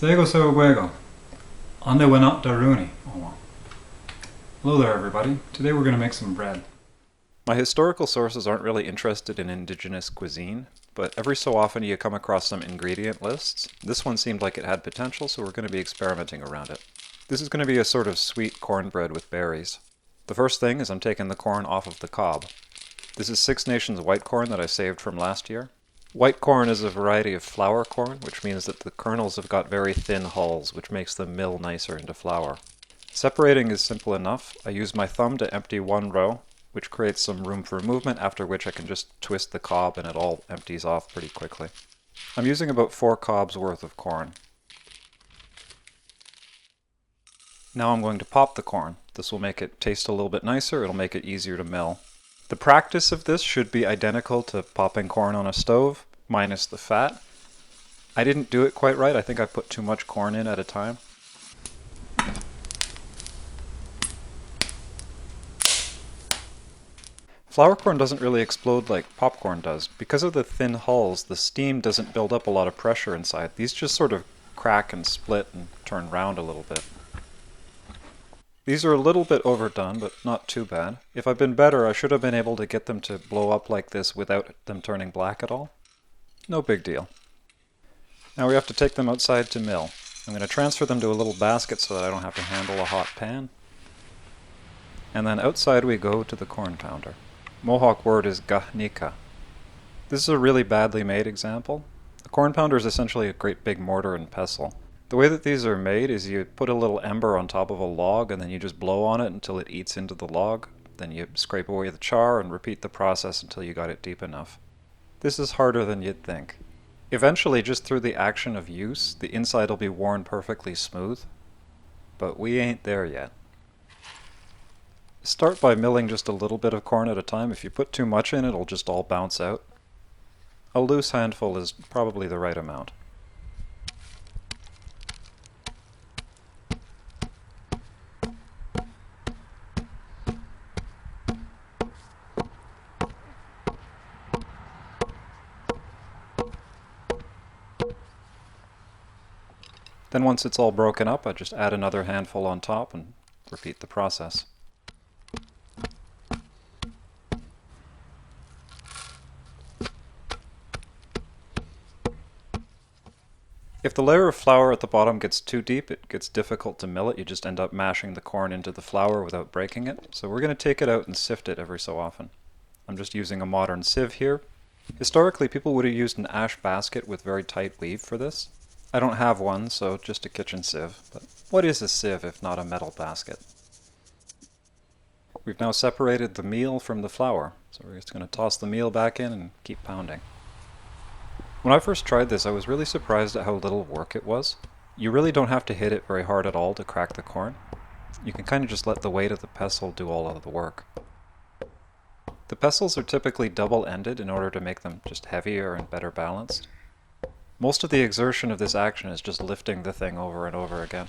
Sego sego buego. Ande wenat daruni. Hello there everybody. Today we're going to make some bread. My historical sources aren't really interested in indigenous cuisine, but every so often you come across some ingredient lists. This one seemed like it had potential, so we're going to be experimenting around it. This is going to be a sort of sweet cornbread with berries. The first thing is I'm taking the corn off of the cob. This is Six Nations white corn that I saved from last year. White corn is a variety of flour corn, which means that the kernels have got very thin hulls, which makes them mill nicer into flour. Separating is simple enough. I use my thumb to empty one row, which creates some room for movement, after which I can just twist the cob and it all empties off pretty quickly. I'm using about 4 cobs worth of corn. Now I'm going to pop the corn. This will make it taste a little bit nicer, it'll make it easier to mill. The practice of this should be identical to popping corn on a stove, minus the fat. I didn't do it quite right, I think I put too much corn in at a time. Flour corn doesn't really explode like popcorn does. Because of the thin hulls, the steam doesn't build up a lot of pressure inside. These just sort of crack and split and turn round a little bit. These are a little bit overdone, but not too bad. If I'd been better, I should have been able to get them to blow up like this without them turning black at all. No big deal. Now we have to take them outside to mill. I'm going to transfer them to a little basket so that I don't have to handle a hot pan. And then outside we go to the corn pounder. Mohawk word is gahnika. This is a really badly made example. A corn pounder is essentially a great big mortar and pestle. The way that these are made is you put a little ember on top of a log and then you just blow on it until it eats into the log. Then you scrape away the char and repeat the process until you got it deep enough. This is harder than you'd think. Eventually, just through the action of use, the inside will be worn perfectly smooth. But we ain't there yet. Start by milling just a little bit of corn at a time. If you put too much in, it'll just all bounce out. A loose handful is probably the right amount. Then once it's all broken up, I just add another handful on top and repeat the process. If the layer of flour at the bottom gets too deep, it gets difficult to mill it. You just end up mashing the corn into the flour without breaking it. So we're going to take it out and sift it every so often. I'm just using a modern sieve here. Historically, people would have used an ash basket with very tight weave for this. I don't have one, so just a kitchen sieve. But what is a sieve if not a metal basket? We've now separated the meal from the flour, so we're just going to toss the meal back in and keep pounding. When I first tried this, I was really surprised at how little work it was. You really don't have to hit it very hard at all to crack the corn. You can kind of just let the weight of the pestle do all of the work. The pestles are typically double-ended in order to make them just heavier and better balanced. Most of the exertion of this action is just lifting the thing over and over again.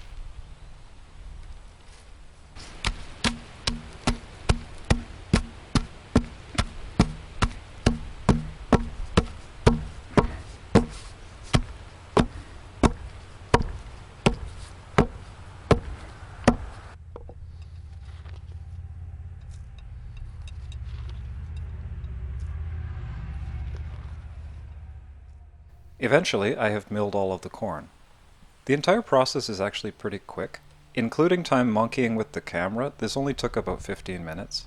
Eventually, I have milled all of the corn. The entire process is actually pretty quick. Including time monkeying with the camera, this only took about 15 minutes.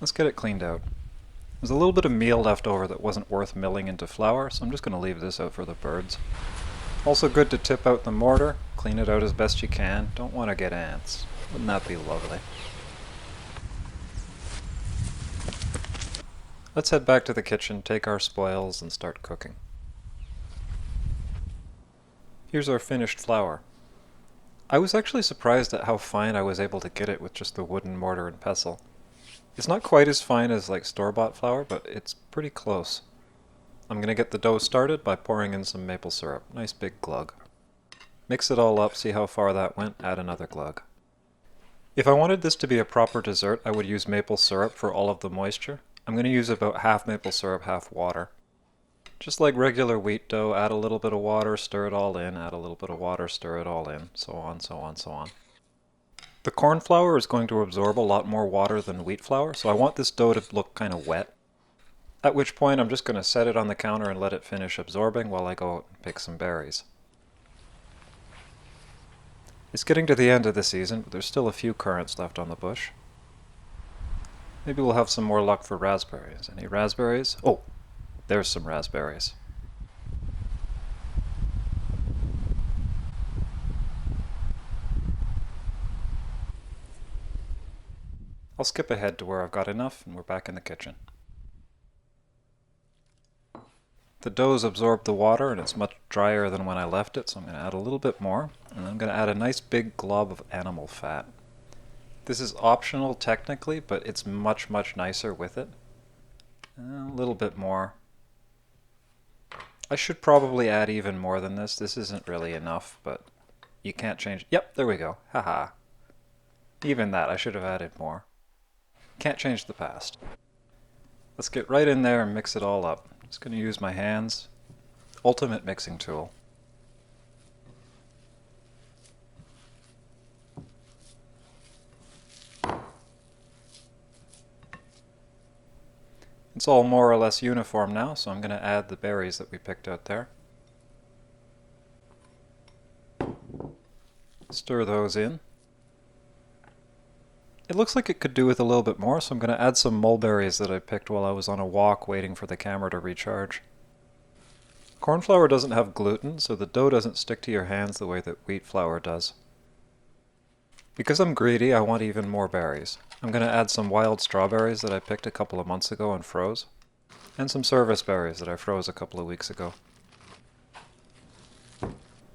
Let's get it cleaned out. There's a little bit of meal left over that wasn't worth milling into flour, so I'm just going to leave this out for the birds. Also good to tip out the mortar, clean it out as best you can. Don't want to get ants. Wouldn't that be lovely? Let's head back to the kitchen, take our spoils, and start cooking. Here's our finished flour. I was actually surprised at how fine I was able to get it with just the wooden mortar and pestle. It's not quite as fine as like store-bought flour, but it's pretty close. I'm going to get the dough started by pouring in some maple syrup. Nice big glug. Mix it all up, see how far that went, add another glug. If I wanted this to be a proper dessert, I would use maple syrup for all of the moisture. I'm going to use about half maple syrup, half water. Just like regular wheat dough, add a little bit of water, stir it all in, add a little bit of water, stir it all in, so on, so on, so on. The corn flour is going to absorb a lot more water than wheat flour, so I want this dough to look kind of wet. At which point I'm just going to set it on the counter and let it finish absorbing while I go out and pick some berries. It's getting to the end of the season, but there's still a few currants left on the bush. Maybe we'll have some more luck for raspberries. Any raspberries? Oh, there's some raspberries. I'll skip ahead to where I've got enough and we're back in the kitchen. The dough's absorbed the water and it's much drier than when I left it, so I'm going to add a little bit more. And I'm going to add a nice big glob of animal fat. This is optional technically, but it's much, much nicer with it. A little bit more. I should probably add even more than this. This isn't really enough, but you can't change. Yep, there we go. Haha. Even that, I should have added more. Can't change the past. Let's get right in there and mix it all up. Just going to use my hands. Ultimate mixing tool. It's all more or less uniform now, so I'm going to add the berries that we picked out there. Stir those in. It looks like it could do with a little bit more, so I'm going to add some mulberries that I picked while I was on a walk waiting for the camera to recharge. Corn flour doesn't have gluten, so the dough doesn't stick to your hands the way that wheat flour does. Because I'm greedy, I want even more berries. I'm going to add some wild strawberries that I picked a couple of months ago and froze, and some service berries that I froze a couple of weeks ago.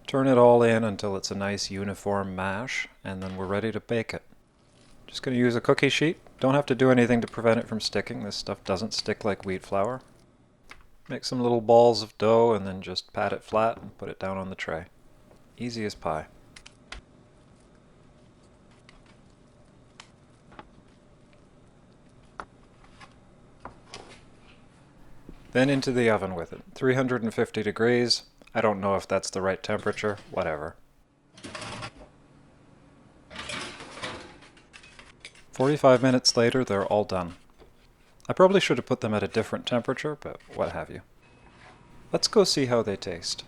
Turn it all in until it's a nice uniform mash, and then we're ready to bake it. Just going to use a cookie sheet. Don't have to do anything to prevent it from sticking. This stuff doesn't stick like wheat flour. Make some little balls of dough and then just pat it flat and put it down on the tray. Easy as pie. Then into the oven with it. 350 degrees. I don't know if that's the right temperature. Whatever. 45 minutes later, they're all done. I probably should have put them at a different temperature, but what have you. Let's go see how they taste.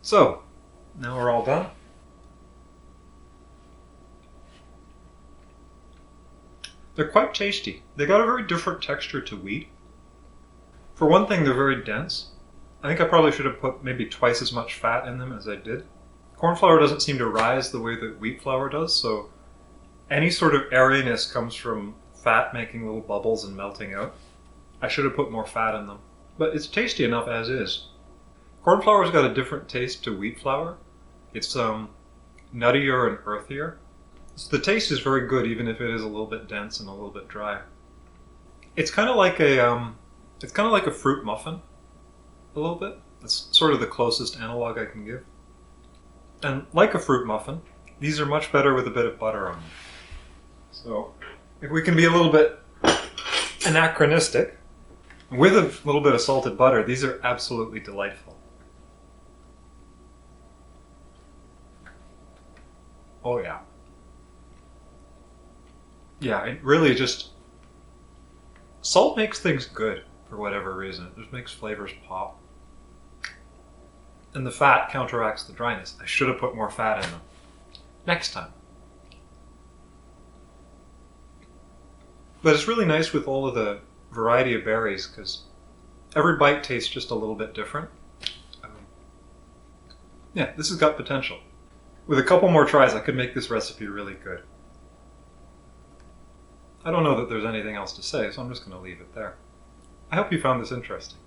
So, now we're all done. They're quite tasty. They got a very different texture to wheat. For one thing, they're very dense. I think I probably should have put maybe twice as much fat in them as I did. Corn flour doesn't seem to rise the way that wheat flour does, so any sort of airiness comes from fat making little bubbles and melting out. I should have put more fat in them, but it's tasty enough as is. Corn flour's got a different taste to wheat flour. It's nuttier and earthier. So the taste is very good, even if it is a little bit dense and a little bit dry. It's kind of like a fruit muffin, a little bit. It's sort of the closest analog I can give. And like a fruit muffin, these are much better with a bit of butter on them. So if we can be a little bit anachronistic, with a little bit of salted butter, these are absolutely delightful. Oh yeah. Yeah, it really just... Salt makes things good, for whatever reason. It just makes flavors pop. And the fat counteracts the dryness. I should have put more fat in them. Next time. But it's really nice with all of the variety of berries, because every bite tastes just a little bit different. Yeah, this has got potential. With a couple more tries, I could make this recipe really good. I don't know that there's anything else to say, so I'm just going to leave it there. I hope you found this interesting.